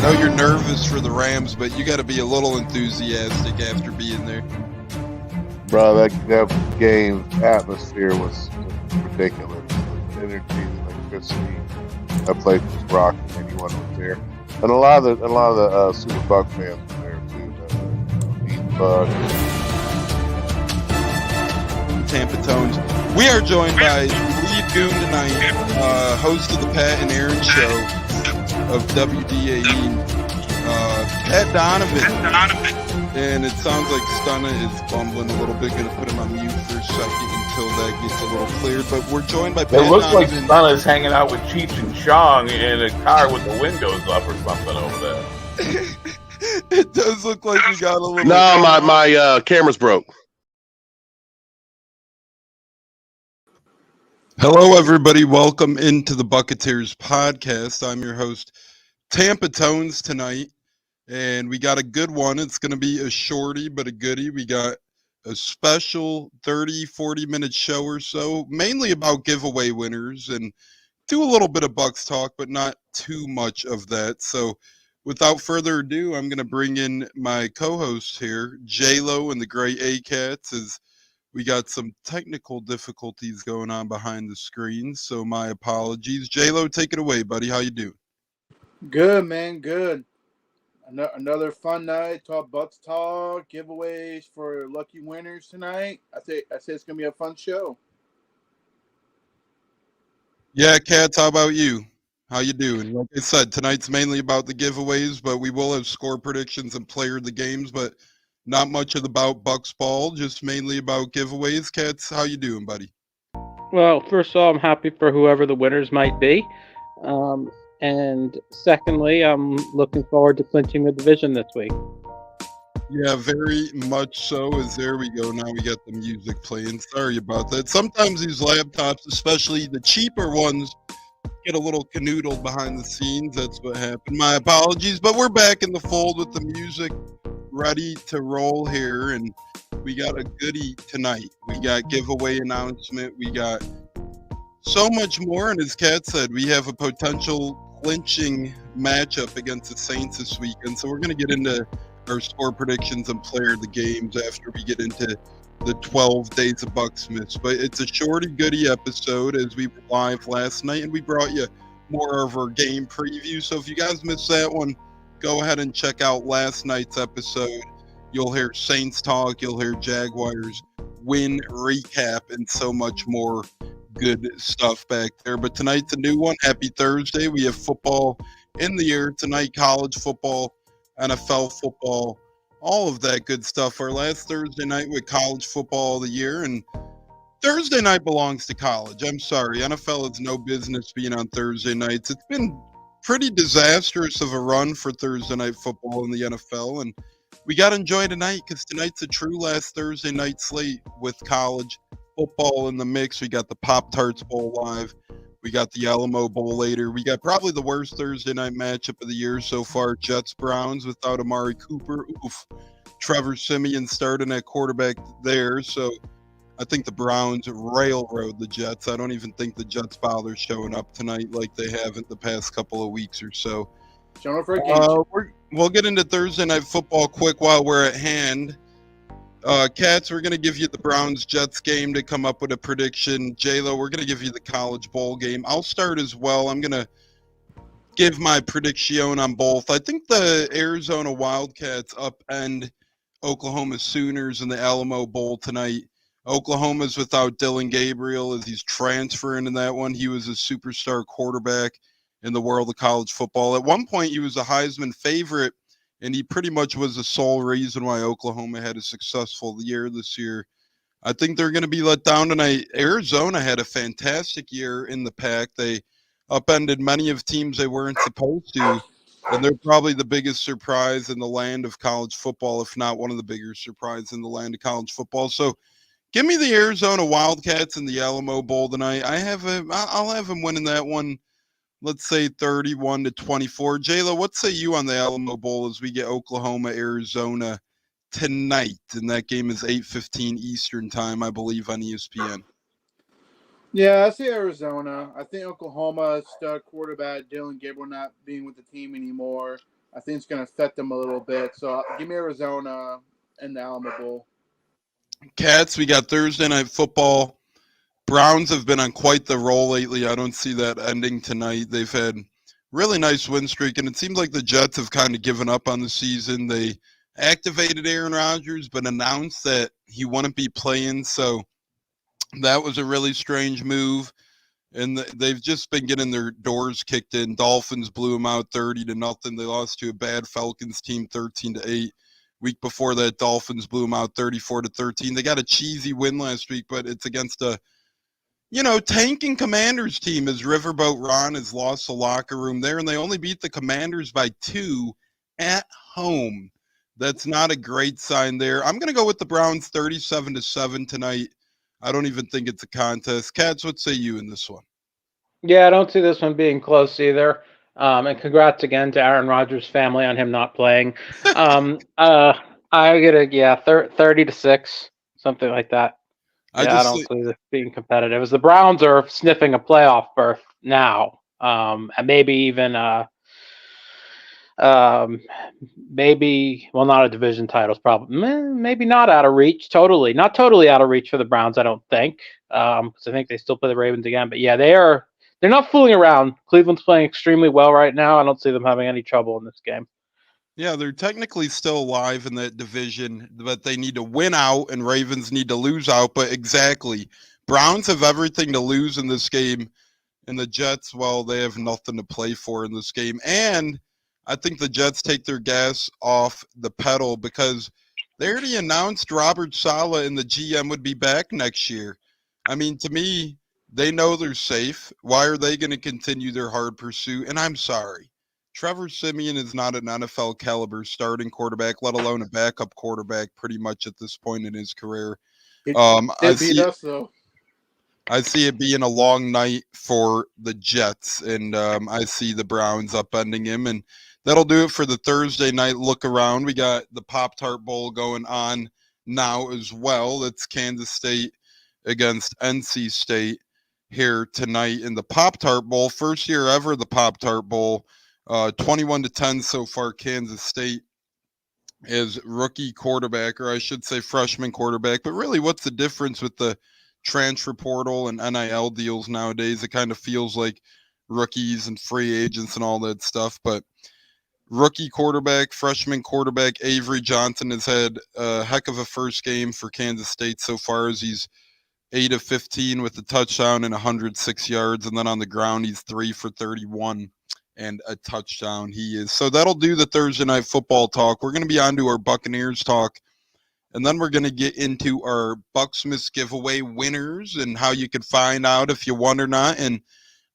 know you're nervous for the Rams, but you got to be a little enthusiastic after being there. Bro, that game's atmosphere was ridiculous. The energy, the electricity, that place was rocking. Anyone was there, and a lot of the Super Bucs fans were there too. Eating bug. Tampa Tones. We are joined by Lee Goon tonight, host of the Pat and Aaron Show of WDAE, Pat Donovan. And it sounds like Stunna is bumbling a little bit. Going to put him on mute for a second until that gets a little cleared. But we're joined by Pat It looks like Donovan. Stunna's hanging out with Cheech and Chong in a car with the windows up or something over there. It does look like we got a little... No, my camera's broke. Hello, everybody. Welcome into the Buccaneers podcast. I'm your host, Tampa Tones, tonight. And we got a good one. It's going to be a shorty, but a goodie. We got a special 30, 40-minute show or so, mainly about giveaway winners, and do a little bit of Bucs talk, but not too much of that. So without further ado, I'm going to bring in my co-host here, J-Lo and the Great A-Cats, as we got some technical difficulties going on behind the screen, so my apologies. J-Lo, take it away, buddy. How you doing? Good, man. Good. Another fun night. Talk Bucs talk, giveaways for lucky winners tonight. I say it's gonna be a fun show. Yeah, Cats, how about you? How you doing? Like I said, tonight's mainly about the giveaways, but we will have score predictions and player of the games, but not much about Bucs ball, just mainly about giveaways. Cats, how you doing, buddy? Well, first of all, I'm happy for whoever the winners might be. And secondly, I'm looking forward to clinching the division this week. Yeah, very much so. As there we go. Now we got the music playing. Sorry about that. Sometimes these laptops, especially the cheaper ones, get a little canoodled behind the scenes. That's what happened. My apologies. But we're back in the fold with the music ready to roll here. And we got a goodie tonight. We got giveaway announcement. We got so much more. And as Kat said, we have a potential clinching matchup against the Saints this weekend. So we're going to get into our score predictions and player of the games after we get into the 12 days of Bucsmas. But it's a shorty goody episode, as we were live last night, and we brought you more of our game preview. So if you guys missed that one, go ahead and check out last night's episode. You'll hear Saints talk, you'll hear Jaguars win recap, and so much more good stuff back there. But tonight's a new one. Happy Thursday. We have football in the air tonight, college football, NFL football, all of that good stuff. Our last Thursday night with college football of the year, and Thursday night belongs to college. I'm sorry. NFL has no business being on Thursday nights. It's been pretty disastrous of a run for Thursday night football in the NFL, and we got to enjoy tonight because tonight's a true last Thursday night slate with college football in the mix. We got the Pop-Tarts Bowl live. We got the Alamo Bowl later. We got probably the worst Thursday night matchup of the year so far, Jets-Browns without Amari Cooper. Oof. Trevor Siemian starting at quarterback there. So I think the Browns railroad the Jets. I don't even think the Jets bother showing up tonight like they haven't the past couple of weeks or so. Showing up for a game. We'll get into Thursday night football quick while we're at hand. Cats, we're going to give you the Browns-Jets game to come up with a prediction. J-Lo, we're going to give you the College Bowl game. I'll start as well. I'm going to give my prediction on both. I think the Arizona Wildcats upend Oklahoma Sooners in the Alamo Bowl tonight. Oklahoma's without Dylan Gabriel as he's transferring in that one. He was a superstar quarterback in the world of college football. At one point, he was a Heisman favorite, and he pretty much was the sole reason why Oklahoma had a successful year this year. I think they're going to be let down tonight. Arizona had a fantastic year in the pack. They upended many of teams they weren't supposed to, and they're probably the biggest surprise in the land of college football, if not one of the bigger surprises in the land of college football. So give me the Arizona Wildcats in the Alamo Bowl tonight. I'll have them winning that one. Let's say 31-24. J-Lo, what say you on the Alamo Bowl as we get Oklahoma, Arizona tonight? And that game is 8:15 Eastern time, I believe, on ESPN. Yeah, I see Arizona. I think Oklahoma stud quarterback Dylan Gabriel not being with the team anymore. I think it's going to affect them a little bit. So give me Arizona in the Alamo Bowl. Cats, we got Thursday Night Football. Browns have been on quite the roll lately. I don't see that ending tonight. They've had really nice win streak, and it seems like the Jets have kind of given up on the season. They activated Aaron Rodgers, but announced that he wouldn't be playing, so that was a really strange move. And they've just been getting their doors kicked in. Dolphins blew them out 30-0. They lost to a bad Falcons team 13-8. Week before that, Dolphins blew them out 34-13. They got a cheesy win last week, but it's against a tanking Commanders team, as Riverboat Ron has lost the locker room there, and they only beat the Commanders by 2 at home. That's not a great sign there. I'm going to go with the Browns 37-7 tonight. I don't even think it's a contest. Cats, what say you in this one? Yeah, I don't see this one being close either. And congrats again to Aaron Rodgers' family on him not playing. I get 30-6, something like that. I don't see this being competitive. As the Browns are sniffing a playoff berth now, and maybe even maybe not a division title, probably maybe not out of reach. Not totally out of reach for the Browns. I don't think, because I think they still play the Ravens again. But yeah, they're not fooling around. Cleveland's playing extremely well right now. I don't see them having any trouble in this game. Yeah, they're technically still alive in that division, but they need to win out, and Ravens need to lose out. But exactly, Browns have everything to lose in this game, and the Jets, well, they have nothing to play for in this game. And I think the Jets take their gas off the pedal because they already announced Robert Saleh and the GM would be back next year. I mean, to me, they know they're safe. Why are they going to continue their hard pursuit? And I'm sorry. Trevor Siemian is not an NFL caliber starting quarterback, let alone a backup quarterback pretty much at this point in his career. I see it being a long night for the Jets, and I see the Browns upending him, and that'll do it for the Thursday night look around. We got the Pop-Tart Bowl going on now as well. That's Kansas State against NC State here tonight in the Pop-Tart Bowl. First year ever, the Pop-Tart Bowl. 21-10 so far, Kansas State is rookie quarterback, or I should say freshman quarterback. But really, what's the difference with the transfer portal and NIL deals nowadays? It kind of feels like rookies and free agents and all that stuff. But rookie quarterback, freshman quarterback, Avery Johnson has had a heck of a first game for Kansas State so far, as he's 8 of 15 with a touchdown and 106 yards. And then on the ground, he's 3 for 31. And a touchdown he is. So that'll do the Thursday Night Football talk. We're going to be on to our Buccaneers talk, and then we're going to get into our Bucsmas giveaway winners and how you could find out if you won or not, and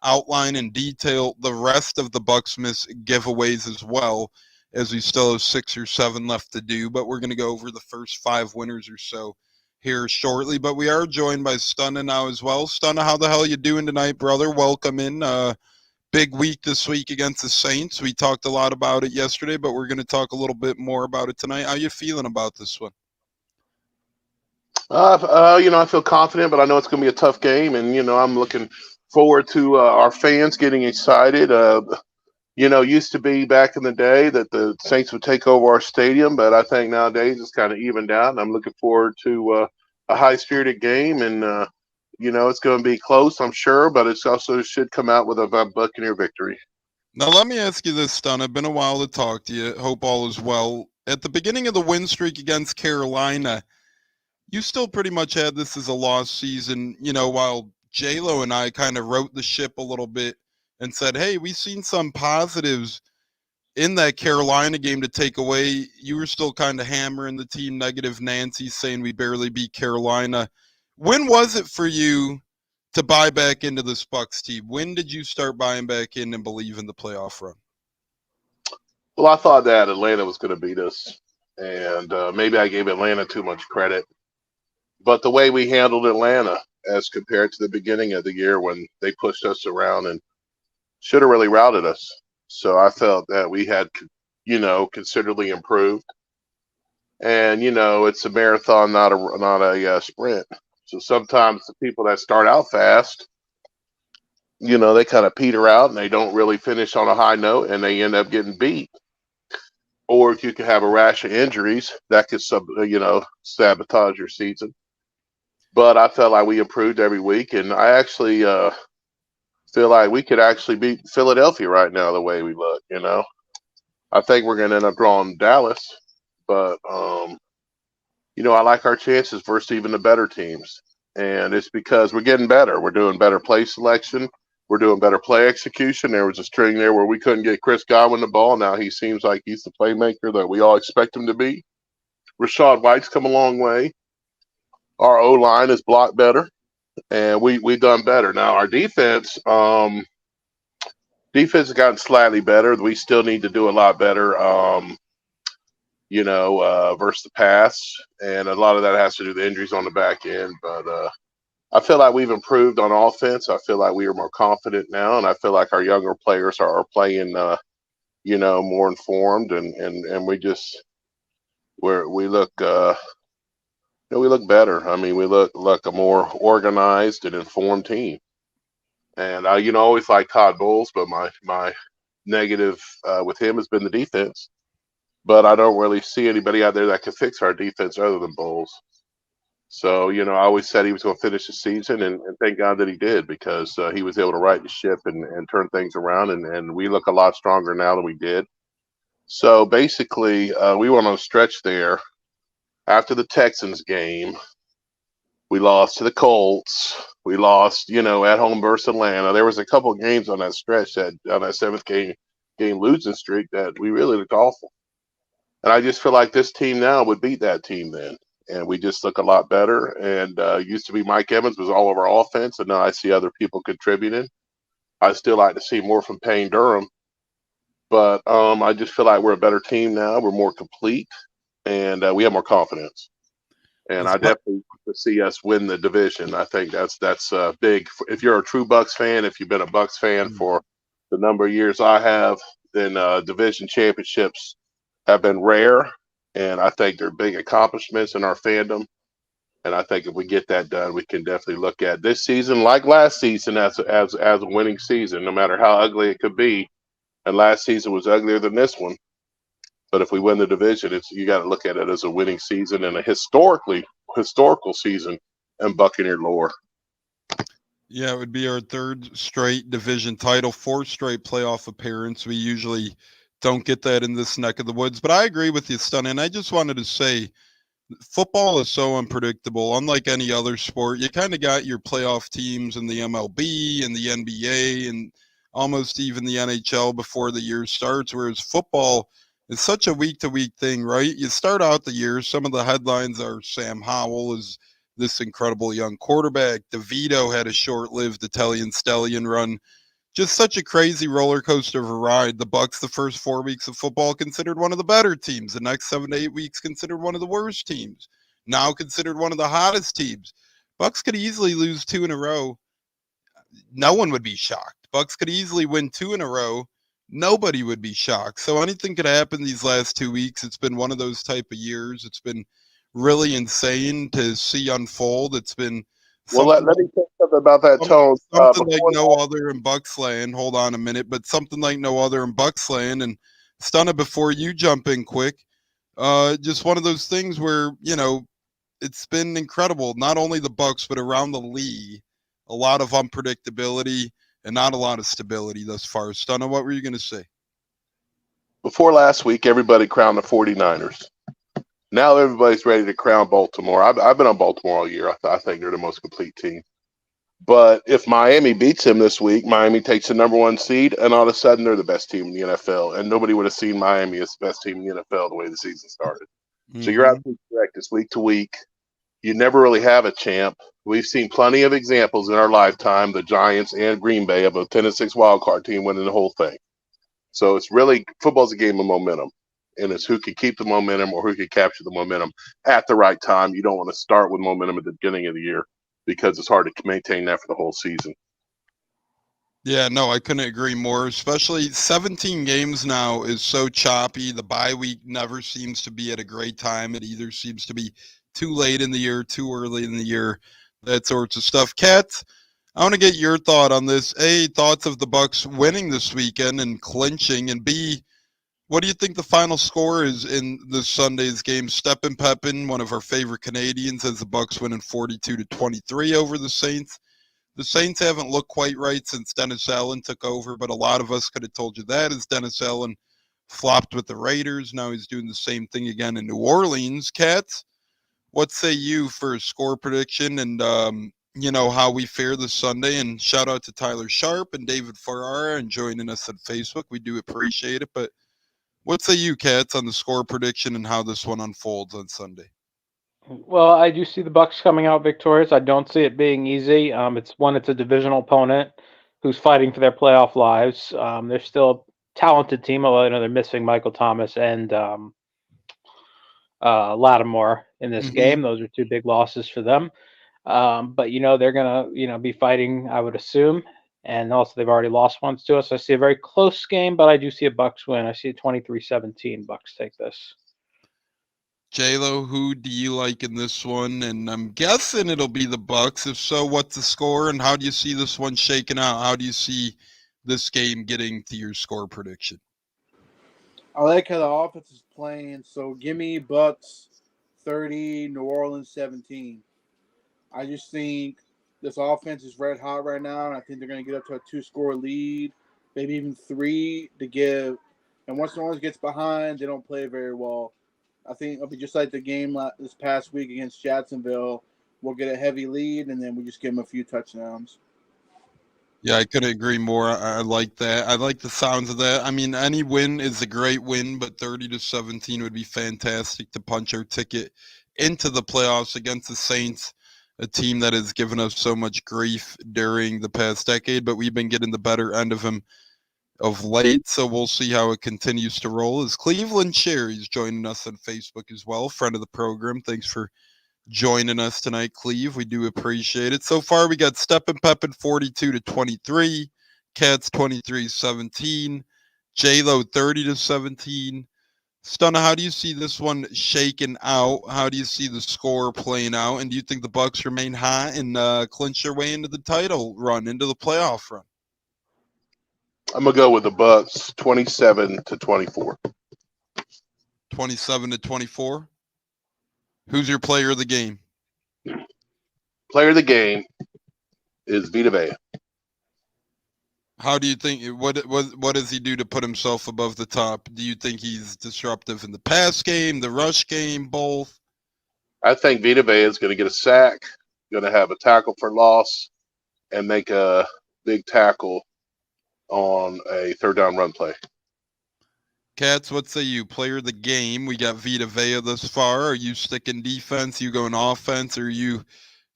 outline in detail the rest of the Bucsmas giveaways as well, as we still have 6 or 7 left to do. But we're going to go over the first 5 winners or so here shortly. But we are joined by Stunna now as well. Stunna, how the hell you doing tonight, brother? Welcome in. Big week this week against the Saints. We talked a lot about it yesterday, but we're going to talk a little bit more about it tonight. How you feeling about this one? I feel confident, but I know it's going to be a tough game, and I'm looking forward to our fans getting excited. Used to be back in the day that the Saints would take over our stadium, but I think nowadays it's kind of evened out, and I'm looking forward to a high-spirited game, and it's going to be close, I'm sure, but it's also should come out with a Buccaneer victory. Now, let me ask you this, Stunna. It's been a while to talk to you. Hope all is well. At the beginning of the win streak against Carolina, you still pretty much had this as a lost season, while J-Lo and I kind of wrote the ship a little bit and said, hey, we've seen some positives in that Carolina game to take away. You were still kind of hammering the team negative Nancy, saying we barely beat Carolina. When was it for you to buy back into this Bucs team? When did you start buying back in and believe in the playoff run? Well, I thought that Atlanta was going to beat us, and maybe I gave Atlanta too much credit. But the way we handled Atlanta as compared to the beginning of the year when they pushed us around and should have really routed us. So I felt that we had, considerably improved. And, it's a marathon, not a sprint. So sometimes the people that start out fast, they kind of peter out and they don't really finish on a high note and they end up getting beat. or you could have a rash of injuries that could sabotage your season. But I felt like we improved every week, and I actually feel like we could actually beat Philadelphia right now the way we look. I think we're going to end up drawing Dallas, but I like our chances versus even the better teams, and it's because we're getting better. We're doing better play selection. We're doing better play execution. There was a string there where we couldn't get Chris Godwin the ball. Now he seems like he's the playmaker that we all expect him to be. Rashad White's come a long way. Our O-line is blocked better, and we've done better. Now our defense has gotten slightly better. We still need to do a lot better, versus the pass, and a lot of that has to do with the injuries on the back end. But I feel like we've improved on offense. I feel like we are more confident now, and I feel like our younger players are playing, more informed, and we look, we look better. I mean, we look a more organized and informed team. And I always like Todd Bowles, but my negative with him has been the defense. But I don't really see anybody out there that can fix our defense other than Bowles. So, I always said he was going to finish the season, and thank God that he did, because he was able to right the ship and turn things around, and we look a lot stronger now than we did. So, basically, we went on a stretch there. After the Texans game, we lost to the Colts. We lost, at home versus Atlanta. There was a couple of games on that stretch, on that seventh game losing streak, that we really looked awful. And I just feel like this team now would beat that team then. And we just look a lot better. And used to be Mike Evans was all over offense, and now I see other people contributing. I still like to see more from Payne Durham. But I just feel like we're a better team now. We're more complete, and we have more confidence. And I definitely want to see us win the division. I think that's big. If you're a true Bucs fan, if you've been a Bucs fan for the number of years I have, then division championships have been rare, and I think they're big accomplishments in our fandom. And I think if we get that done, we can definitely look at this season, like last season, as a winning season, no matter how ugly it could be. And last season was uglier than this one. But if we win the division, you got to look at it as a winning season and a historical season in Buccaneer lore. Yeah, it would be our third straight division title, fourth straight playoff appearance. We usually don't get that in this neck of the woods. But I agree with you, Stun. And I just wanted to say, football is so unpredictable. Unlike any other sport, you kind of got your playoff teams in the MLB and the NBA and almost even the NHL before the year starts, whereas football is such a week-to-week thing, right? You start out the year, some of the headlines are Sam Howell is this incredible young quarterback. DeVito had a short-lived Italian stallion run. Just such a crazy roller coaster of a ride. The Bucs, the first 4 weeks of football, considered one of the better teams. The next 7 to 8 weeks, considered one of the worst teams. Now considered one of the hottest teams. Bucs could easily lose 2 in a row. No one would be shocked. Bucs could easily win 2 in a row. Nobody would be shocked. So anything could happen these last 2 weeks. It's been one of those type of years. It's been really insane to see unfold. It's been well. Let me say something about that tone. Something like no other in Bucsland. Hold on a minute, but something like no other in Bucsland. And Stunna, before you jump in quick, just one of those things where it's been incredible. Not only the Bucs, but around the league, a lot of unpredictability and not a lot of stability thus far. Stunna, what were you going to say? Before last week, everybody crowned the 49ers. Now everybody's ready to crown Baltimore. I've been on Baltimore all year. I think they're the most complete team. But if Miami beats them this week, Miami takes the number 1 seed, and all of a sudden they're the best team in the NFL. And nobody would have seen Miami as the best team in the NFL the way the season started. Mm-hmm. So you're absolutely correct. It's week to week. You never really have a champ. We've seen plenty of examples in our lifetime, the Giants and Green Bay, of a 10-6 wildcard team winning the whole thing. So it's really, football's a game of momentum. And it's who can keep the momentum or who can capture the momentum at the right time. You don't want to start with momentum at the beginning of the year because it's hard to maintain that for the whole season. Yeah, no, I couldn't agree more. Especially 17 games now is so choppy. The bye week never seems to be at a great time. It either seems to be too late in the year, too early in the year, that sorts of stuff. Kat, I want to get your thought on this. A, thoughts of the Bucs winning this weekend and clinching, and B, What do you think the final score is in this Sunday's game? Steppen Peppin, one of our favorite Canadians, has the Bucs winning 42-23 over the Saints. The Saints haven't looked quite right since Dennis Allen took over, but a lot of us could have told you that as Dennis Allen flopped with the Raiders. Now he's doing the same thing again in New Orleans. Cats, what say you for a score prediction and how we fare this Sunday? And shout out to Tyler Sharp and David Ferrara and joining us on Facebook. We do appreciate it. But what say you, Cats, on the score prediction and how this one unfolds on Sunday? Well, I do see the Bucs coming out victorious. I don't see it being easy. It's a divisional opponent who's fighting for their playoff lives. They're still a talented team, although they're missing Michael Thomas and Lattimore in this game. Those are two big losses for them. But they're gonna be fighting, I would assume, and also they've already lost once to us. I see a very close game, but I do see a Bucs win. I see a 23-17 Bucs take this. J-Lo, who do you like in this one? And I'm guessing it'll be the Bucs. If so, what's the score and how do you see this one shaking out? How do you see this game getting to your score prediction? I like how the offense is playing, so give me Bucs 30, New Orleans 17. I just think this offense is red hot right now, and I think they're going to get up to a 2-score lead, maybe even 3 to give. And once New Orleans gets behind, they don't play very well. I think it'll be just like the game this past week against Jacksonville. We'll get a heavy lead, and then we just give them a few touchdowns. Yeah, I couldn't agree more. I like that. I like the sounds of that. I mean, any win is a great win, but 30-17 would be fantastic to punch our ticket into the playoffs against the Saints, a team that has given us so much grief during the past decade, but we've been getting the better end of them of late, so we'll see how it continues to roll. As Cleveland Sherry's joining us on Facebook as well, friend of the program. Thanks for joining us tonight, Cleve. We do appreciate it. So far, we got Steppen Peppin 42-23, Cats 23-17, J-Lo 30-17. Stunna, how do you see this one shaking out? How do you see the score playing out? And do you think the Bucs remain hot and clinch their way into the title run, into the playoff run? I'm gonna go with the Bucs 27-24. 27-24. Who's your player of the game? Player of the game is Vita Vea. How do you think? What does he do to put himself above the top? Do you think he's disruptive in the pass game, the rush game, both? I think Vita Vea is going to get a sack, going to have a tackle for loss, and make a big tackle on a third down run play. Cats, what say you? Player of the game. We got Vita Vea thus far. Are you sticking defense? You going offense? Or are you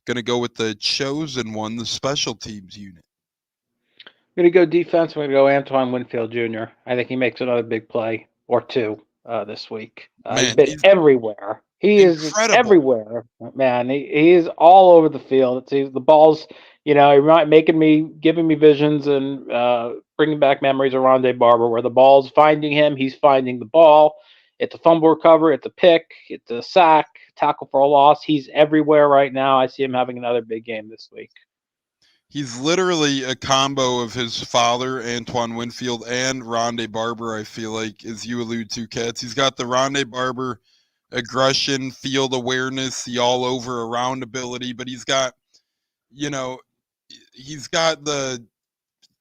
going to go with the chosen one, the special teams unit? I'm going to go defense. I'm going to go Antoine Winfield Jr. I think he makes another big play or two this week. He's been everywhere. He is everywhere, man. He is all over the field. The ball's, giving me visions and bringing back memories of Rondé Barber, where the ball's finding him. He's finding the ball. It's a fumble recovery. It's a pick. It's a sack, tackle for a loss. He's everywhere right now. I see him having another big game this week. He's literally a combo of his father, Antoine Winfield, and Rondé Barber, I feel like, as you allude to, Cats. He's got the Rondé Barber aggression, field awareness, the all-over around ability, but he's got the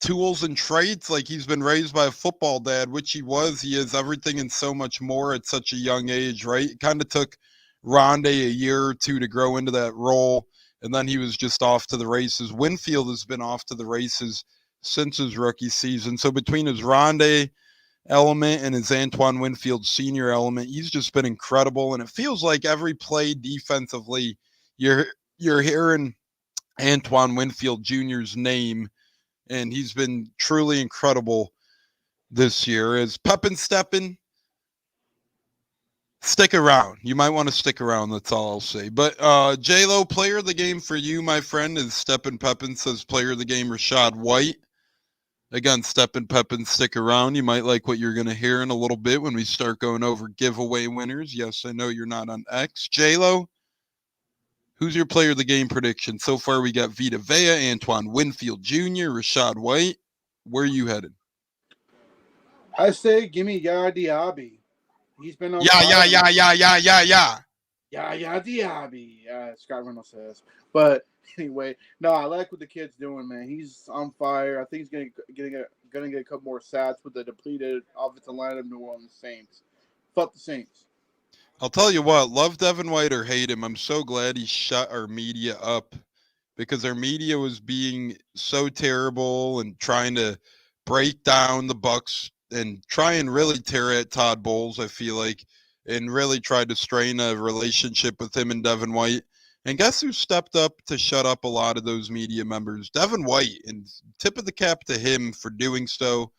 tools and traits. Like, he's been raised by a football dad, which he was. He has everything and so much more at such a young age, right? It kind of took Rondé a year or two to grow into that role, and then he was just off to the races. Winfield has been off to the races since his rookie season. So between his Rondé element and his Antoine Winfield senior element, he's just been incredible. And it feels like every play defensively, you're hearing Antoine Winfield Jr.'s name, and he's been truly incredible this year. As Peppin Steppen, stick around. You might want to stick around. That's all I'll say. But J-Lo, player of the game for you, my friend, is Steppen Peppin. Says player of the game, Rashad White. Again, Steppen Peppin, stick around. You might like what you're going to hear in a little bit when we start going over giveaway winners. Yes, I know you're not on X. J-Lo, who's your player of the game prediction? So far, we got Vita Vea, Antoine Winfield Jr., Rashad White. Where are you headed? I say give me Yaya Diaby. He's been on Yeah, fire. yeah. Diaby. Scott Reynolds says. But anyway, no, I like what the kid's doing, man. He's on fire. I think he's gonna get a couple more stats with the depleted offensive line of New Orleans Saints. Fuck the Saints. I'll tell you what, love Devin White or hate him, I'm so glad he shut our media up because our media was being so terrible and trying to break down the Bucs and try and really tear at Todd Bowles, I feel like, and really tried to strain a relationship with him and Devin White. And guess who stepped up to shut up a lot of those media members? Devin White, and tip of the cap to him for doing so.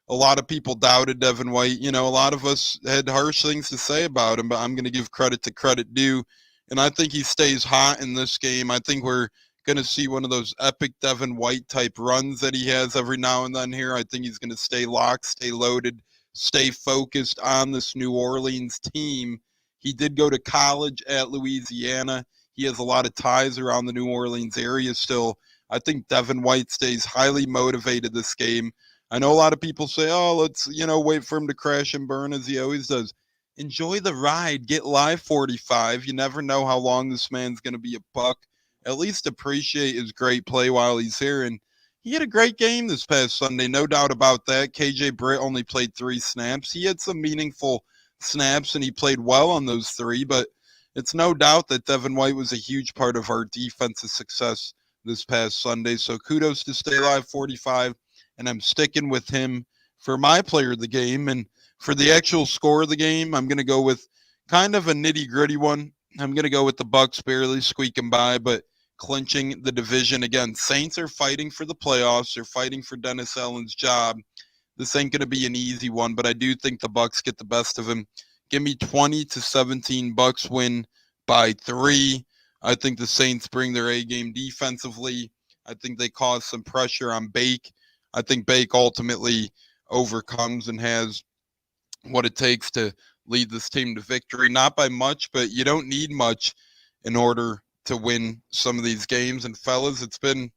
A lot of people doubted Devin White. You know, a lot of us had harsh things to say about him, but I'm going to give credit to credit due. And I think he stays hot in this game. I think we're going to see one of those epic Devin White type runs that he has every now and then here. I think he's going to stay locked, stay loaded, stay focused on this New Orleans team. He did go to college at Louisiana. He has a lot of ties around the New Orleans area still. I think Devin White stays highly motivated this game. I know a lot of people say, oh, let's, wait for him to crash and burn as he always does. Enjoy the ride. Get live 45. You never know how long this man's going to be a Buck. At least appreciate his great play while he's here. And he had a great game this past Sunday, no doubt about that. KJ Britt only played 3 snaps. He had some meaningful snaps, and he played well on those 3. But it's no doubt that Devin White was a huge part of our defensive success this past Sunday. So kudos to Stay Live 45. And I'm sticking with him for my player of the game. And for the actual score of the game, I'm going to go with kind of a nitty-gritty one. I'm going to go with the Bucs barely squeaking by, but clinching the division. Again, Saints are fighting for the playoffs. They're fighting for Dennis Allen's job. This ain't going to be an easy one, but I do think the Bucs get the best of him. Give me 20-17 Bucs win by 3. I think the Saints bring their A-game defensively. I think they cause some pressure on Bake. I think Bake ultimately overcomes and has what it takes to lead this team to victory. Not by much, but you don't need much in order to win some of these games. And fellas, it's been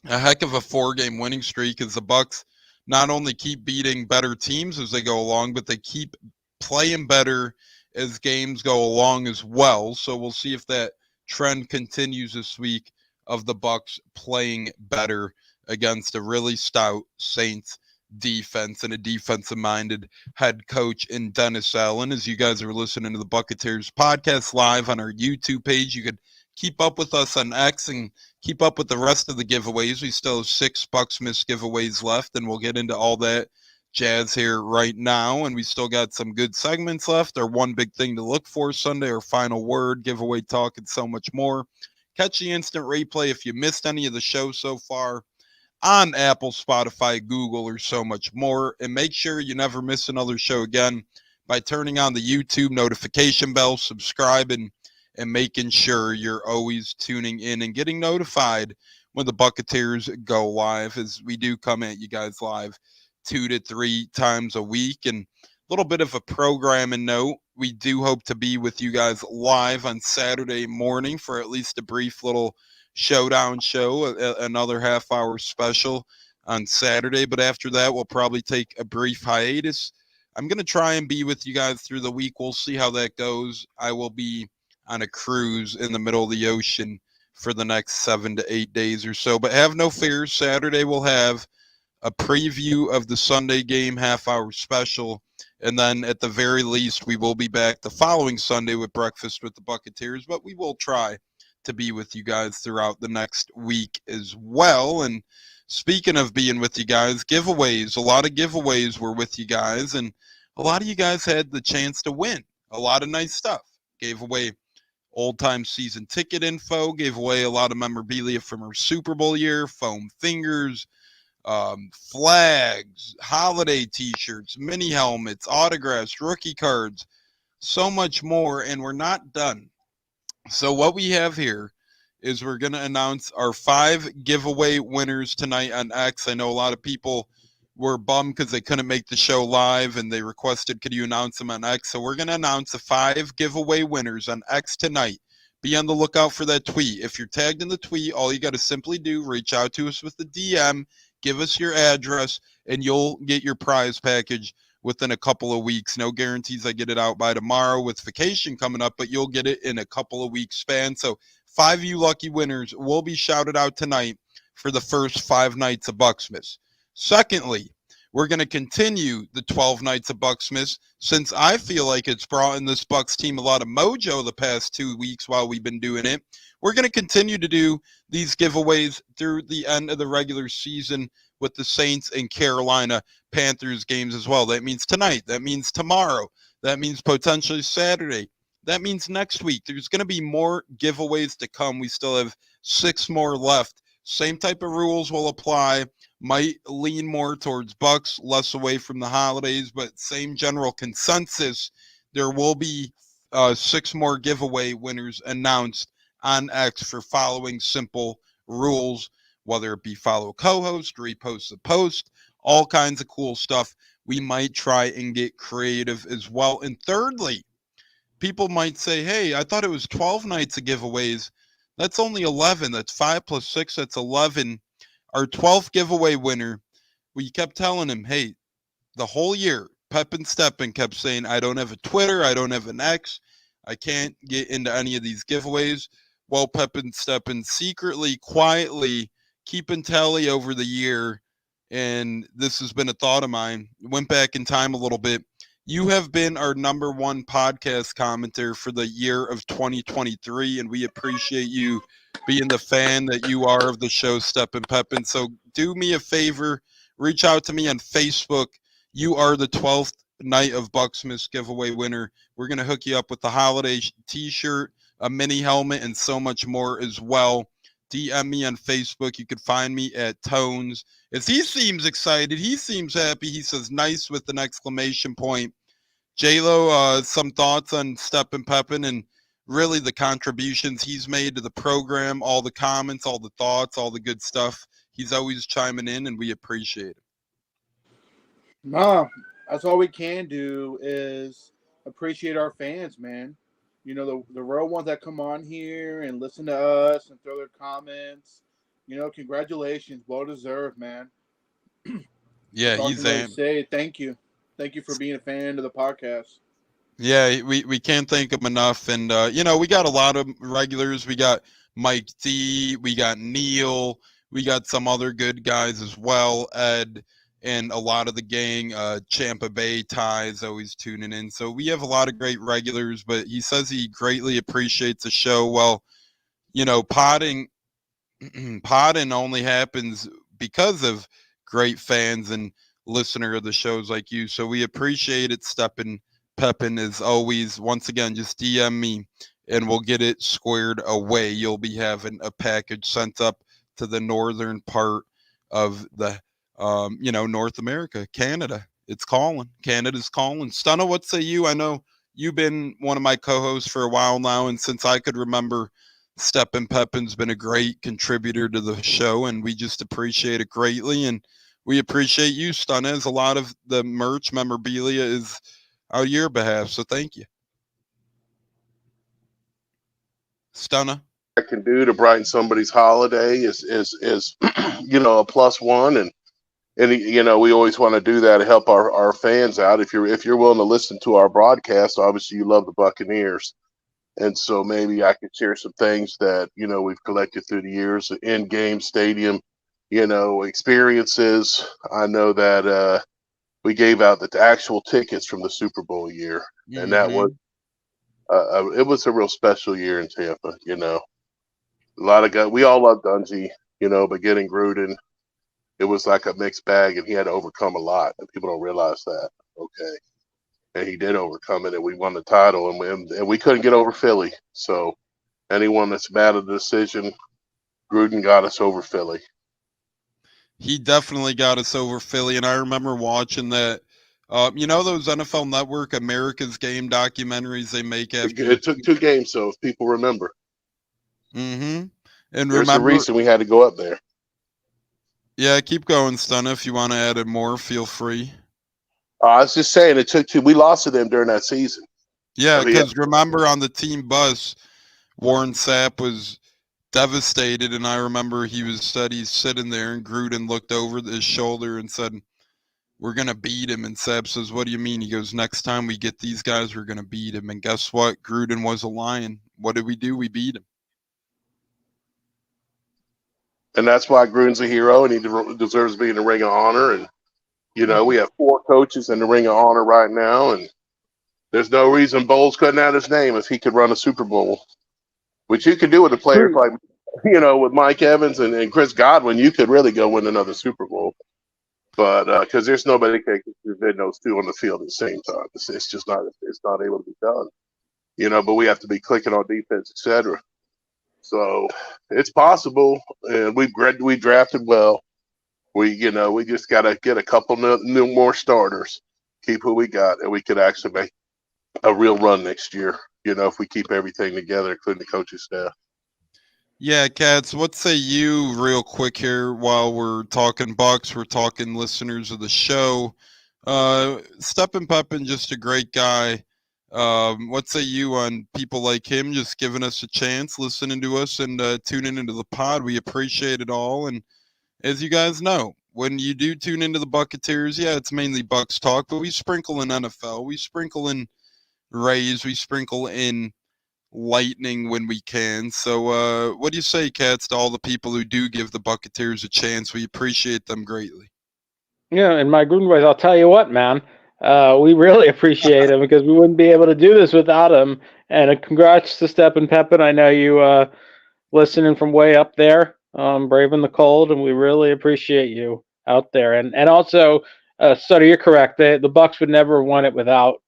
a heck of a 4-game winning streak as the Bucs not only keep beating better teams as they go along, but they keep playing better as games go along as well. So we'll see if that trend continues this week of the Bucs playing better against a really stout Saints defense and a defensive-minded head coach in Dennis Allen. As you guys are listening to the Buccaneers podcast live on our YouTube page, you could keep up with us on X and keep up with the rest of the giveaways. We still have 6 Bucsmas giveaways left, and we'll get into all that jazz here right now. And we still got some good segments left. Our one big thing to look for Sunday, our final word, giveaway talk, and so much more. Catch the instant replay if you missed any of the show so far on Apple, Spotify, Google, or so much more. And make sure you never miss another show again by turning on the YouTube notification bell, subscribing, and making sure you're always tuning in and getting notified when the Buccaneers go live, as we do come at you guys live 2 to 3 times a week. And a little bit of a programming note, we do hope to be with you guys live on Saturday morning for at least a brief little showdown show, another half-hour special on Saturday. But after that, we'll probably take a brief hiatus. I'm going to try and be with you guys through the week. We'll see how that goes. I will be on a cruise in the middle of the ocean for the next 7 to 8 days or so. But have no fears. Saturday we'll have a preview of the Sunday game half-hour special. And then at the very least, we will be back the following Sunday with Breakfast with the Buccaneers. But we will try to be with you guys throughout the next week as well. And speaking of being with you guys, giveaways, a lot of giveaways were with you guys, and a lot of you guys had the chance to win a lot of nice stuff. Gave away old-time season ticket info, gave away a lot of memorabilia from our Super Bowl year, foam fingers, flags, holiday t-shirts, mini helmets, autographs, rookie cards, so much more, and we're not done. So what we have here is we're going to announce our 5 giveaway winners tonight on X. I know a lot of people were bummed because they couldn't make the show live, and they requested, could you announce them on X? So we're going to announce the 5 giveaway winners on X tonight. Be on the lookout for that tweet. If you're tagged in the tweet, all you got to simply do, reach out to us with the DM, give us your address, and you'll get your prize package within a couple of weeks. No guarantees I get it out by tomorrow with vacation coming up, but you'll get it in a couple of weeks span. So 5 of you lucky winners will be shouted out tonight for the first 5 nights of Bucsmas. Secondly, we're going to continue the 12 nights of Bucsmas since I feel like it's brought in this Bucs team a lot of mojo the past 2 weeks while we've been doing it. We're going to continue to do these giveaways through the end of the regular season with the Saints and Carolina Panthers games as well. That means tonight. That means tomorrow. That means potentially Saturday. That means next week. There's going to be more giveaways to come. We still have 6 more left. Same type of rules will apply. Might lean more towards Bucs, less away from the holidays, but same general consensus. There will be 6 more giveaway winners announced on X for following simple rules, whether it be follow co-host, repost the post, all kinds of cool stuff. We might try and get creative as well. And thirdly, people might say, hey, I thought it was 12 nights of giveaways. That's only 11. That's 5 plus 6. That's 11. Our 12th giveaway winner, we kept telling him, hey, the whole year, Pep and Steppen kept saying, I don't have a Twitter. I don't have an X. I can't get into any of these giveaways. Well, Pep and Steppen secretly, quietly keeping tally over the year, and this has been a thought of mine. Went back in time a little bit. You have been our number 1 podcast commenter for the year of 2023, and we appreciate you being the fan that you are of the show, Steppen Peppin. So do me a favor, reach out to me on Facebook. You are the 12th night of Bucsmas giveaway winner. We're going to hook you up with the holiday t-shirt, a mini helmet, and so much more as well. DM me on Facebook. You can find me at Tones. As he seems excited, he seems happy. He says nice with an exclamation point. J-Lo, some thoughts on Steppen Peppin and really the contributions he's made to the program, all the comments, all the thoughts, all the good stuff. He's always chiming in, and we appreciate it. No, that's all we can do is appreciate our fans, man. You know, the real ones that come on here and listen to us and throw their comments. You know, congratulations. Well deserved, man. Yeah, All I he's can really say thank you. Thank you for being a fan of the podcast. Yeah, we can't thank him enough. And, you know, we got a lot of regulars. We got Mike D, we got Neil, we got some other good guys as well, Ed, and a lot of the gang. Tampa Bay Ties always tuning in. So we have a lot of great regulars, but he says he greatly appreciates the show. Well, you know, potting only happens because of great fans and listener of the shows like you. So we appreciate it, Steppen Peppin. As always, once again, just DM me and we'll get it squared away. You'll be having a package sent up to the northern part of the you know, North America, Canada. It's calling. Canada's calling. Stunna, what say you? I know you've been one of my co-hosts for a while now, and since I could remember, Steppen Peppin's been a great contributor to the show, and we just appreciate it greatly. And we appreciate you, Stunna, as a lot of the merch memorabilia is on your behalf. So thank you. Stunna. I can do to brighten somebody's holiday is you know, a +1, and you know, we always want to do that to help our fans out. If you're willing to listen to our broadcast, obviously you love the Buccaneers, and so maybe I could share some things that, you know, we've collected through the years, in-game stadium, you know, experiences. I know that we gave out the actual tickets from the Super Bowl year, and that was it was a real special year in Tampa. You know, a lot of guys. We all love Dungy, you know, but getting Gruden, it was like a mixed bag, and he had to overcome a lot, and people don't realize that. Okay, and he did overcome it, and we won the title, and we couldn't get over Philly. So anyone that's mad at the decision, Gruden got us over Philly. He definitely got us over Philly, and I remember watching that. You know those NFL Network America's Game documentaries they make after It took 2 games, so if people remember. And There's a reason we had to go up there. Yeah, keep going, Stunna. If you want to add it more, feel free. I was just saying it took 2. We lost to them during that season. Yeah, because remember on the team bus, Warren Sapp was devastated, and I remember he's sitting there, and Gruden looked over his shoulder and said, "We're going to beat him." And Sab says, "What do you mean?" He goes, "Next time we get these guys, we're going to beat him." And guess what? Gruden was a lion. What did we do? We beat him. And that's why Gruden's a hero, and he deserves to be in the Ring of Honor. And, we have 4 coaches in the Ring of Honor right now, and there's no reason Bowles couldn't have his name if he could run a Super Bowl, which you could do with a player like, with Mike Evans and Chris Godwin. You could really go win another Super Bowl. But because there's nobody that can defend those 2 on the field at the same time. It's just not able to be done. But we have to be clicking on defense, etc. So it's possible, and we drafted well. We just got to get a couple new more starters, keep who we got, and we could actually make a real run next year. If we keep everything together, including the coaching staff. Yeah, Cats, what say you real quick here while we're talking Bucs, we're talking listeners of the show. Steppin' Peppin, just a great guy. What say you on people like him just giving us a chance, listening to us, and tuning into the pod? We appreciate it all. And as you guys know, when you do tune into the Buccaneers, yeah, it's mainly Bucs talk, but we sprinkle in NFL, we sprinkle in Rays, we sprinkle in Lightning when we can. So what do you say, Cats, to all the people who do give the Buccaneers a chance? We appreciate them greatly. Yeah, and my Gruden boys, I'll tell you what, man. We really appreciate him because we wouldn't be able to do this without him. And congrats to Steppin' Peppin. I know you listening from way up there, braving the cold, and we really appreciate you out there. And also, Sutter, you're correct. The Bucs would never have won it without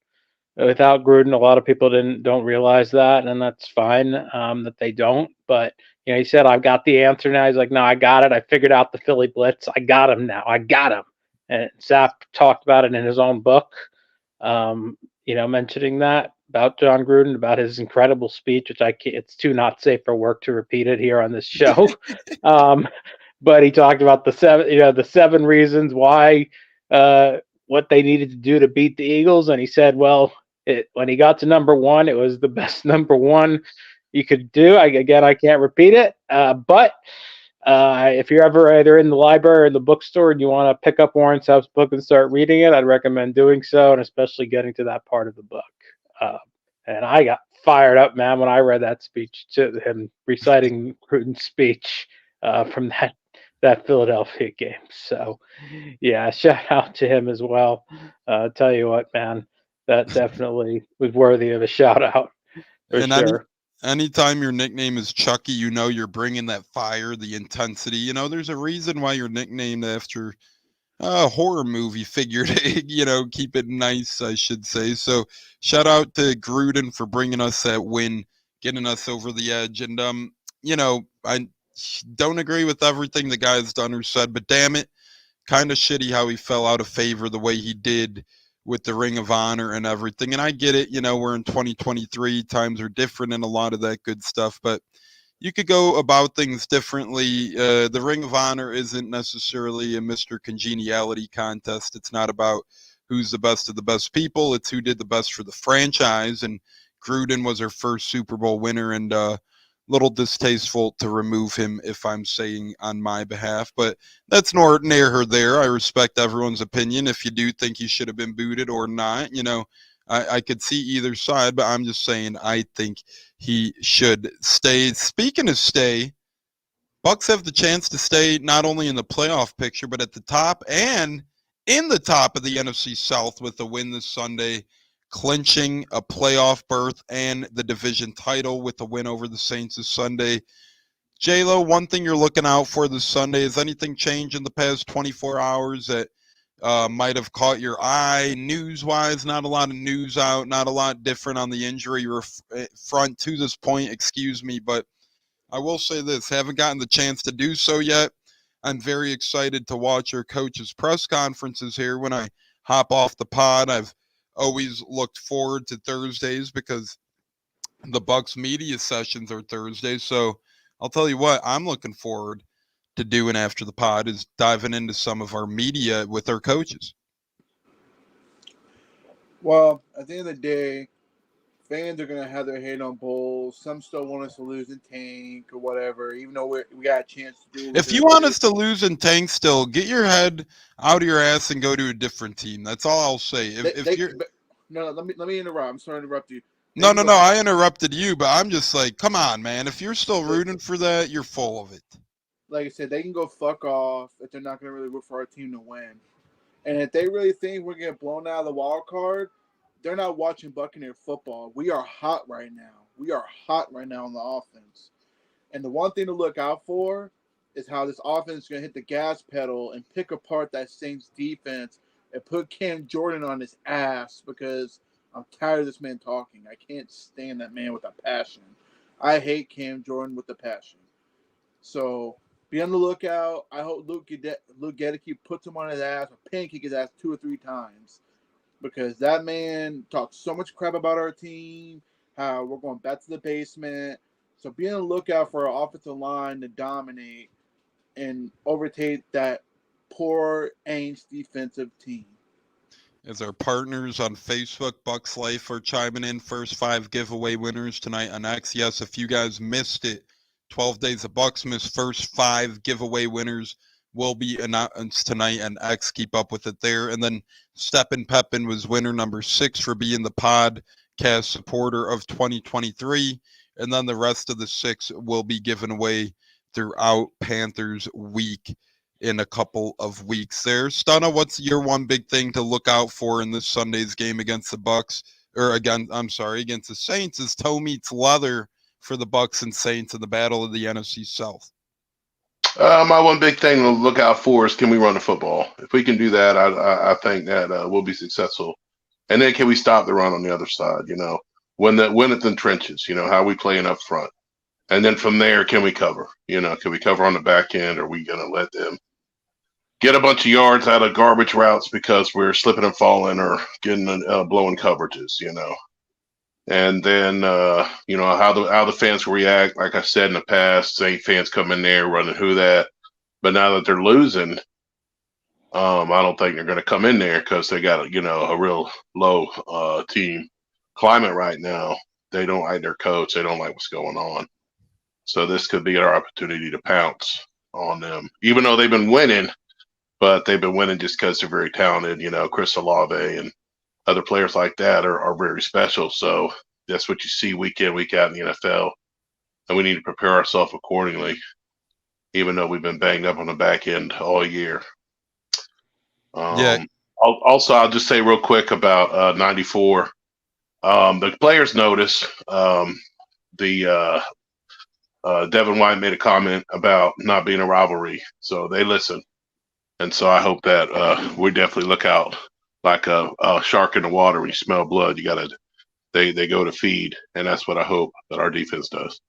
Gruden. A lot of people don't realize that, and that's fine that they don't. But he said, "I've got the answer now." He's like, "No, I got it. I figured out the Philly blitz. I got him now. I got him." And Zapp talked about it in his own book, mentioning that about John Gruden, about his incredible speech, which it's too not safe for work to repeat it here on this show. But he talked about the 7 reasons why, what they needed to do to beat the Eagles, and he said, well, when he got to number 1, it was the best number 1 you could do. I can't repeat it, but if you're ever either in the library or in the bookstore and you want to pick up Warren Sapp's book and start reading it, I'd recommend doing so, and especially getting to that part of the book. And I got fired up, man, when I read that speech, to him reciting Gruden's speech from that Philadelphia game. So, yeah, shout out to him as well. Tell you what, man, that definitely was worthy of a shout out for sure. Anytime your nickname is Chucky, you're bringing that fire, the intensity. There's a reason why you're nicknamed after a horror movie figure to, keep it nice, I should say. So shout out to Gruden for bringing us that win, getting us over the edge. And, I don't agree with everything the guy's done or said, but damn it, kind of shitty how he fell out of favor the way he did with the Ring of Honor and everything. And I get it, we're in 2023, times are different and a lot of that good stuff, but you could go about things differently. The Ring of Honor isn't necessarily a Mr. Congeniality contest. It's not about who's the best of the best people. It's who did the best for the franchise. And Gruden was our first Super Bowl winner, and little distasteful to remove him, if I'm saying on my behalf, but that's near her there. I respect everyone's opinion. If you do think he should have been booted or not, I could see either side, but I'm just saying I think he should stay. Speaking of stay, Bucs have the chance to stay not only in the playoff picture, but at the top and in the top of the NFC South with a win this Sunday, clinching a playoff berth and the division title with the win over the Saints this Sunday. J-Lo, one thing you're looking out for this Sunday, has anything changed in the past 24 hours that might have caught your eye news-wise? Not a lot of news out, not a lot different on the injury front to this point, but I will say this, haven't gotten the chance to do so yet. I'm very excited to watch your coach's press conferences here when I hop off the pod. I've always looked forward to Thursdays because the Bucs media sessions are Thursdays. So I'll tell you what, I'm looking forward to doing after the pod is diving into some of our media with our coaches. Well, at the end of the day, fans are going to have their hate on Bulls. Some still want us to lose in tank or whatever, even though we got a chance to do it. If you want us to lose in tank still, get your head out of your ass and go to a different team. That's all I'll say. If you're no, let me interrupt. I'm sorry to interrupt you. No, I interrupted you, but I'm just like, come on, man. If you're still rooting for that, you're full of it. Like I said, they can go fuck off if they're not going to really root for our team to win. And if they really think we're going to get blown out of the wild card, they're not watching Buccaneer football. We are hot right now. We are hot right now on the offense. And the one thing to look out for is how this offense is going to hit the gas pedal and pick apart that Saints defense and put Cam Jordan on his ass, because I'm tired of this man talking. I can't stand that man with a passion. I hate Cam Jordan with a passion. So be on the lookout. I hope Luke Gedeke puts him on his ass or pancake his ass 2 or 3 times, because that man talks so much crap about our team, how we're going back to the basement. So be on the lookout for our offensive line to dominate and overtake that poor Aints defensive team. As our partners on Facebook, Bucs Life, are chiming in. First 5 giveaway winners tonight on X. Yes, if you guys missed it, 12 Days of Bucsmas, first 5 giveaway winners will be announced tonight on X. Keep up with it there. And then Steppen Peppin was winner number 6 for being the podcast supporter of 2023. And then the rest of the 6 will be given away throughout Panthers week in a couple of weeks there. Stunna, what's your one big thing to look out for in this Sunday's game against the Bucs? Against the Saints, is toe meets leather for the Bucs and Saints in the battle of the NFC South. My one big thing to look out for is, can we run the football? If we can do that, I think that we'll be successful. And then can we stop the run on the other side? Win it in trenches. How are we playing up front? And then from there, can we cover? Can we cover on the back end? Or are we going to let them get a bunch of yards out of garbage routes because we're slipping and falling or getting blowing coverages? And then how the fans will react. Like I said in the past, Saint fans come in there running who that, but now that they're losing, I don't think they're going to come in there because they got a real low team climate right now. They don't like their coach. They don't like what's going on. So this could be our opportunity to pounce on them, even though they've been winning. But they've been winning just because they're very talented. Chris Olave and other players like that are very special. So that's what you see week in, week out in the NFL. And we need to prepare ourselves accordingly, even though we've been banged up on the back end all year. I'll just say real quick about 94. The players notice Devin White made a comment about not being a rivalry. So they listen. And so I hope that we definitely look out like a shark in the water. When you smell blood, they go to feed, and that's what I hope that our defense does.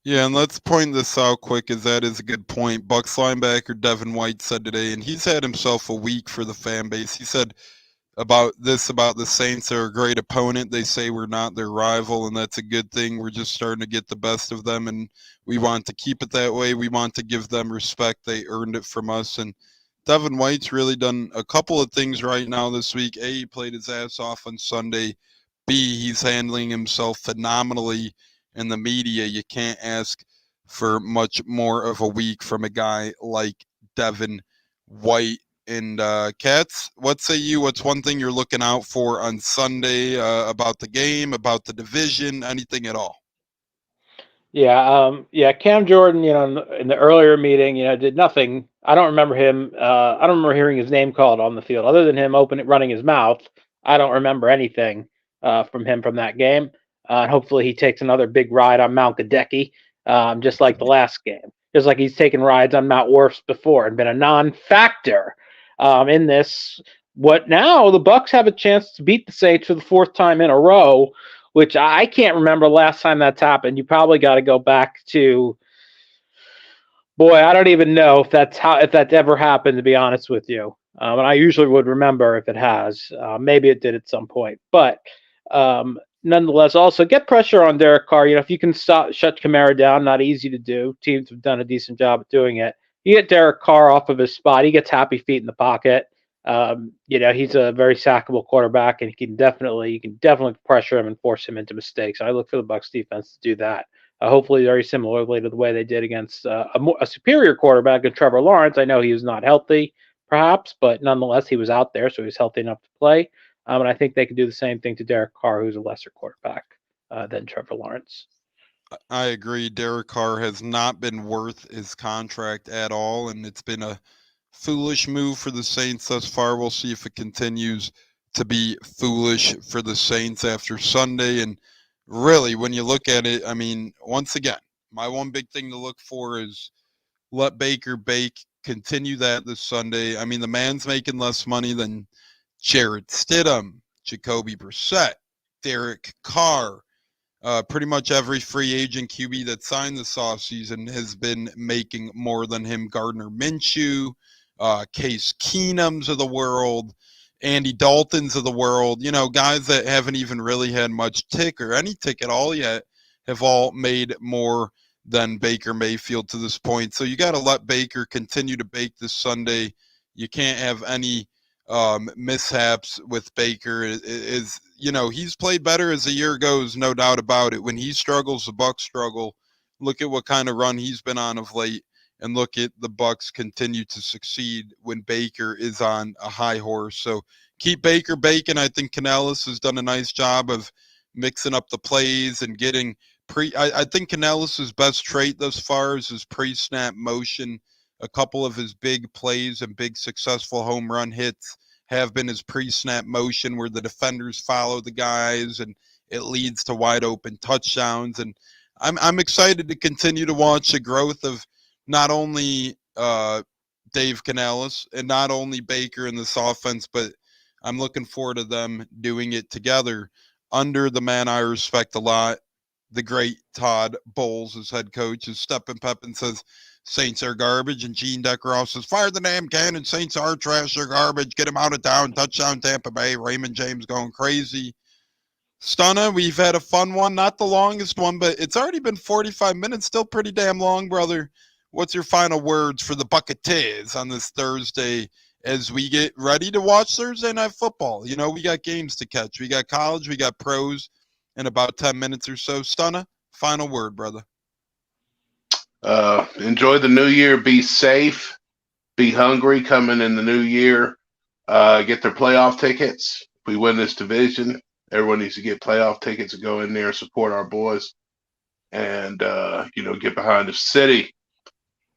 Yeah, and let's point this out quick, as that is a good point. Bucs linebacker Devin White said today, and he's had himself a week for the fan base. He said about the Saints are a great opponent. They say we're not their rival, and that's a good thing. We're just starting to get the best of them, and we want to keep it that way. We want to give them respect. They earned it from us, and Devin White's really done a couple of things right now this week. A, he played his ass off on Sunday. B, he's handling himself phenomenally in the media. You can't ask for much more of a week from a guy like Devin White. And Katz, what say you? What's one thing you're looking out for on Sunday about the game, about the division, anything at all? Yeah, Cam Jordan, in the earlier meeting, did nothing. I don't remember him. I don't remember hearing his name called on the field, other than him running his mouth. I don't remember anything from him from that game. Hopefully, he takes another big ride on Mount Gadecki, just like the last game, just like he's taken rides on Mount Worfs before and been a non-factor in this. What now? The Bucs have a chance to beat the Saints for the 4th time in a row, which I can't remember last time that's happened. You probably got to go back to, I don't even know if that's ever happened, to be honest with you. And I usually would remember if it has. Maybe it did at some point. But nonetheless, also get pressure on Derek Carr. If you can shut Kamara down, not easy to do. Teams have done a decent job of doing it. You get Derek Carr off of his spot. He gets happy feet in the pocket. He's a very sackable quarterback, and you can definitely pressure him and force him into mistakes. I look for the Bucs defense to do that. Hopefully, very similarly to the way they did against a superior quarterback in Trevor Lawrence. I know he was not healthy, perhaps, but nonetheless, he was out there, so he was healthy enough to play. And I think they can do the same thing to Derek Carr, who's a lesser quarterback than Trevor Lawrence. I agree. Derek Carr has not been worth his contract at all, and it's been a foolish move for the Saints thus far. We'll see if it continues to be foolish for the Saints after Sunday. And really, when you look at it, I mean, once again, my one big thing to look for is let Baker bake, continue that this Sunday. I mean, the man's making less money than Jarrett Stidham, Jacoby Brissett, Derek Carr. Pretty much every free agent QB that signed this offseason has been making more than him. Gardner Minshew, Case Keenums of the world, Andy Daltons of the world, guys that haven't even really had much tick or any tick at all yet have all made more than Baker Mayfield to this point. So you got to let Baker continue to bake this Sunday. You can't have any mishaps with Baker. He's played better as the year goes, no doubt about it. When he struggles, the Bucs struggle. Look at what kind of run he's been on of late, and look at the Bucs continue to succeed when Baker is on a high horse. So keep Baker baking. I think Canellis has done a nice job of mixing up the plays and getting I think Canellis' best trait thus far is his pre-snap motion. A couple of his big plays and big successful home run hits have been his pre-snap motion where the defenders follow the guys and it leads to wide open touchdowns. And I'm excited to continue to watch the growth of not only Dave Canellis and not only Baker in this offense, but I'm looking forward to them doing it together under the man I respect a lot, the great Todd Bowles as head coach. Is stepping Pep and says Saints are garbage, and Gene Deckeroff says fire the damn cannon, Saints are trash, they're garbage, get them out of town, touchdown Tampa Bay. Raymond James going crazy. Stunna, we've had a fun one, not the longest one, but it's already been 45 minutes, still pretty damn long, brother. What's your final words for the Buccaneers on this Thursday as we get ready to watch Thursday Night Football? We got games to catch. We got college, we got pros in about 10 minutes or so. Stunna, final word, brother. Enjoy the new year. Be safe. Be hungry coming in the new year. Get their playoff tickets. If we win this division, everyone needs to get playoff tickets and go in there and support our boys. And, get behind the city.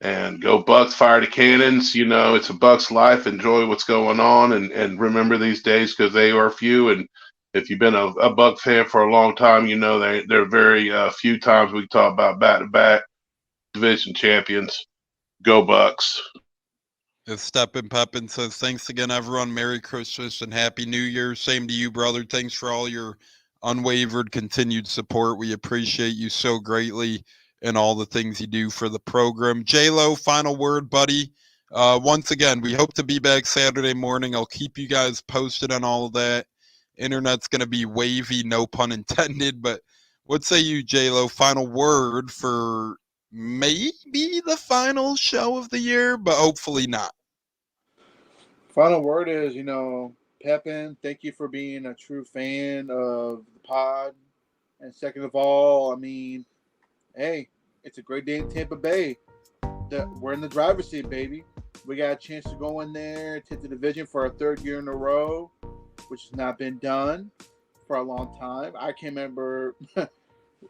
And go Bucs, fire the cannons. It's a Bucs life. Enjoy what's going on. And remember these days because they are few. And if you've been a Buc fan for a long time, there are very few times we talk about back-to-back division champions. Go Bucs. As Steppin' Peppin says, thanks again, everyone. Merry Christmas and Happy New Year. Same to you, brother. Thanks for all your unwavered continued support. We appreciate you so greatly and all the things you do for the program. J-Lo, final word, buddy. Once again, we hope to be back Saturday morning. I'll keep you guys posted on all of that. Internet's going to be wavy, no pun intended. But what say you, J-Lo? Final word for maybe the final show of the year, but hopefully not. Final word is, Pepin, thank you for being a true fan of the pod. And second of all, hey, it's a great day in Tampa Bay. We're in the driver's seat, baby. We got a chance to go in there, take the division for our third year in a row, which has not been done for a long time. I can't remember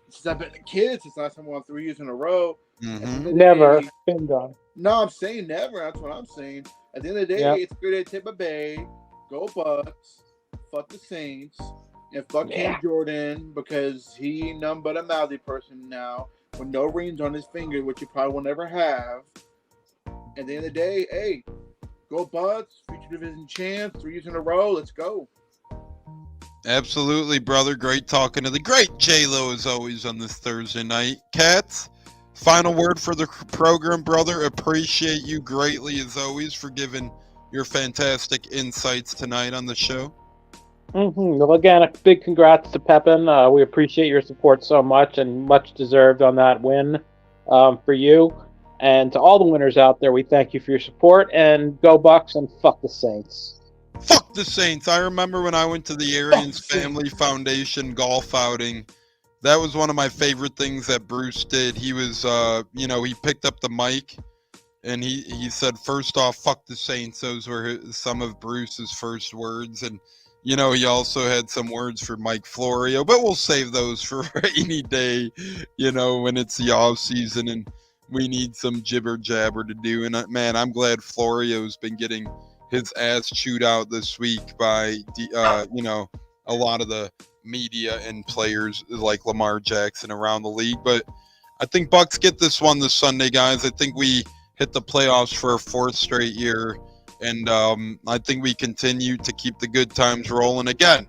since I've been a kid, since last time we won 3 years in a row. Mm-hmm. Never been done. No, I'm saying never. That's what I'm saying. At the end of the day, It's a great day at Tampa Bay. Go Bucs. Fuck the Saints. And fuck Cam Jordan because he ain't nothing but a mouthy person now with no rings on his finger, which he probably will never have. At the end of the day, hey, go Bucs. Future division champs. 3 years in a row. Let's go. Absolutely, brother. Great talking to the great J-Lo as always on this Thursday night. Cats, final word for the program, brother. Appreciate you greatly as always for giving your fantastic insights tonight on the show. Well, again, a big congrats to Pepin. We appreciate your support so much and much deserved on that win for you. And to all the winners out there, we thank you for your support. And go Bucs and fuck the Saints. Fuck the Saints. I remember when I went to the Arians Family Foundation golf outing. That was one of my favorite things that Bruce did. He was, he picked up the mic and he said, first off, fuck the Saints. Those were some of Bruce's first words. And, he also had some words for Mike Florio, but we'll save those for a rainy day, when it's the off season and we need some jibber jabber to do. And man, I'm glad Florio's been getting his ass chewed out this week by, a lot of the media and players like Lamar Jackson around the league. But I think Bucs get this one this Sunday, guys. I think we hit the playoffs for a fourth straight year. And I think we continue to keep the good times rolling again.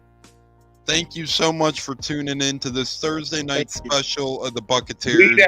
Thank you so much for tuning in to this Thursday night special of the Buccaneers.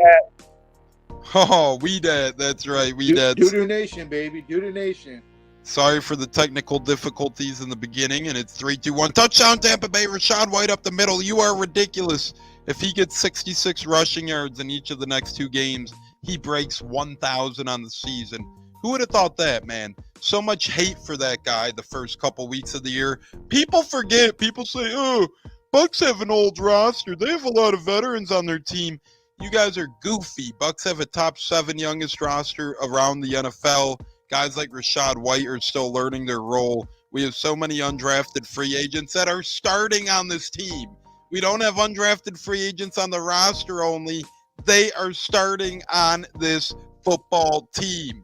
That's right. Doo-doo Nation, baby. Doo-doo Nation. Sorry for the technical difficulties in the beginning, and it's 3-2-1. Touchdown, Tampa Bay. Rashad White up the middle. You are ridiculous. If he gets 66 rushing yards in each of the next two games, he breaks 1,000 on the season. Who would have thought that, man? So much hate for that guy the first couple weeks of the year. People forget. People say, oh, Bucs have an old roster. They have a lot of veterans on their team. You guys are goofy. Bucs have a top 7 youngest roster around the NFL. Guys like Rashad White are still learning their role. We have so many undrafted free agents that are starting on this team. We don't have undrafted free agents on the roster only. They are starting on this football team.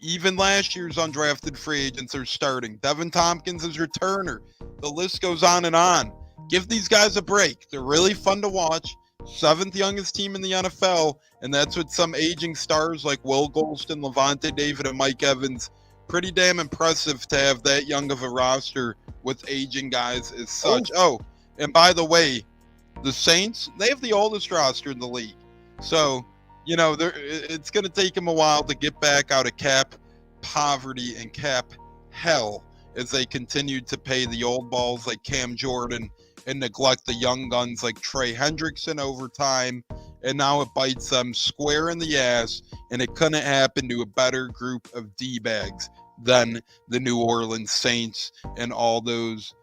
Even last year's undrafted free agents are starting. Devin Tompkins is returner. The list goes on and on. Give these guys a break. They're really fun to watch. 7th youngest team in the NFL, and that's with some aging stars like Will Golston, Levante David, and Mike Evans. Pretty damn impressive to have that young of a roster with aging guys as such. Oh, and by the way, the Saints, they have the oldest roster in the league. So, it's going to take them a while to get back out of cap poverty and cap hell as they continue to pay the old balls like Cam Jordan and neglect the young guns like Trey Hendrickson over time. And now it bites them square in the ass, and it couldn't happen to a better group of D-bags than the New Orleans Saints and all those.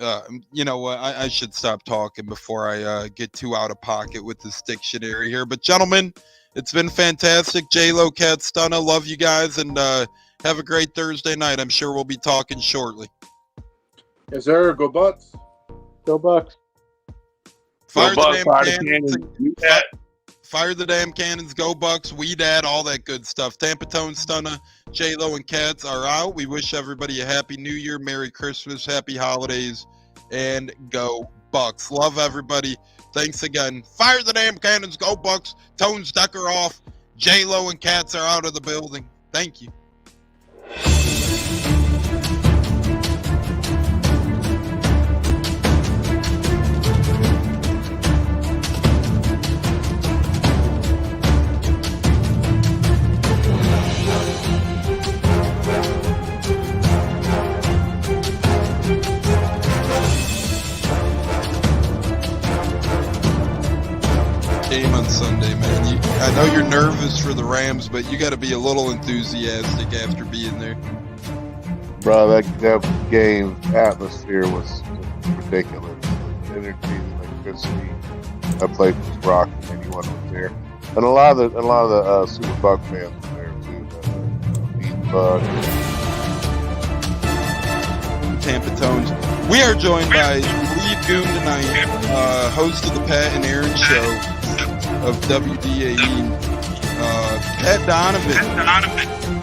I should stop talking before I get too out of pocket with this dictionary here. But gentlemen, it's been fantastic. J-Lo, Cat Stunna, love you guys, and have a great Thursday night. I'm sure we'll be talking shortly. Yes, sir. Go Bucs. Go Bucs. Fire Go the Bucs, damn cannons. Fire the damn cannons. Go Bucs. We dad. All that good stuff. Tampa Tone, Stunna, J-Lo, and Cats are out. We wish everybody a happy New Year, Merry Christmas, Happy Holidays, and go Bucs. Love everybody. Thanks again. Fire the damn cannons. Go Bucs. Tones Decker off. J-Lo and Cats are out of the building. Thank you. Game on Sunday, man. I know you're nervous for the Rams, but you got to be a little enthusiastic after being there. Bro, that game atmosphere was ridiculous. The energy, the electricity. I played with Rock and anyone was there, and a lot of the Super Buck fans were there too. Beat Buck. Tampa Tones. We are joined by Lead Goon tonight, host of the Pat and Aaron Show of WDAE, Pat Donovan.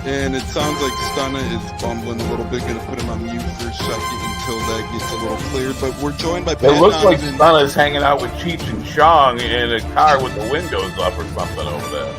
And it sounds like Stunna is bumbling a little bit. Going to put him on mute for a second until that gets a little cleared. But we're joined by Pat It looks like Donovan. Stunna's hanging out with Cheech and Chong in a car with the windows up or something over there.